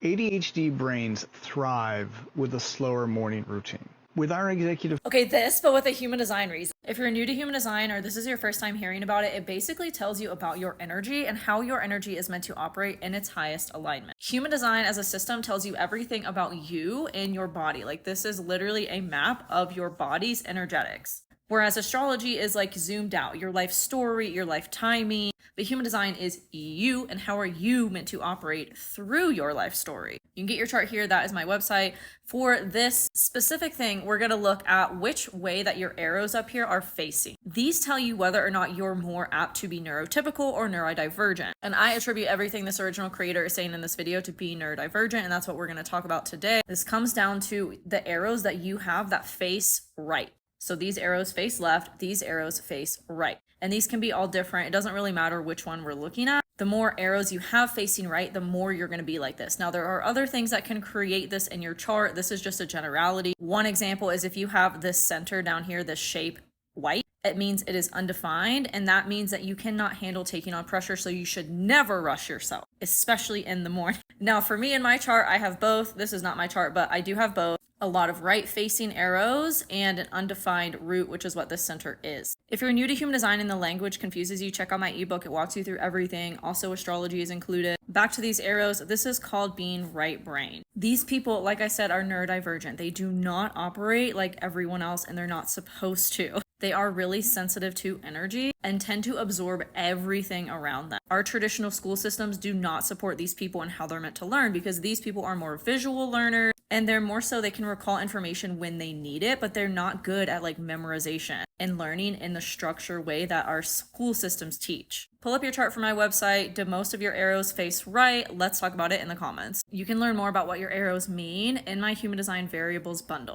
ADHD brains thrive with a slower morning routine. With our executive... Okay, but with a human design reason. If you're new to human design or this is your first time hearing about it, it basically tells you about your energy and how your energy is meant to operate in its highest alignment. Human design as a system tells you everything about you and your body. Like, this is literally a map of your body's energetics. Whereas astrology is like zoomed out, your life story, your life timing. But human design is you and how are you meant to operate through your life story. You can get your chart here. That is my website. For this specific thing, we're going to look at which way that your arrows up here are facing. These tell you whether or not you're more apt to be neurotypical or neurodivergent. And I attribute everything this original creator is saying in this video to be neurodivergent, and that's what we're going to talk about today. This comes down to the arrows that you have that face right. So these arrows face left, these arrows face right. And these can be all different. It doesn't really matter which one we're looking at. The more arrows you have facing right, the more you're going to be like this. Now, there are other things that can create this in your chart. This is just a generality. One example is if you have this center down here, this shape white, it means it is undefined, and that means that you cannot handle taking on pressure, so you should never rush yourself, especially in the morning. Now, for me in my chart, I have both. This is not my chart, but I do have both. A lot of right-facing arrows and an undefined root, which is what this center is. If you're new to human design and the language confuses you, check out my ebook. It walks you through everything. Also, astrology is included. Back to these arrows. This is called being right brain. These people, like I said, are neurodivergent. They do not operate like everyone else, and they're not supposed to. They are really sensitive to energy and tend to absorb everything around them. Our traditional school systems do not support these people and how they're meant to learn, because these people are more visual learners, and they're more so they can recall information when they need it, but they're not good at like memorization and learning in the structure way that our school systems teach. Pull up your chart from my website. Do most of your arrows face right? Let's talk about it in the comments. You can learn more about what your arrows mean in my human design variables bundle.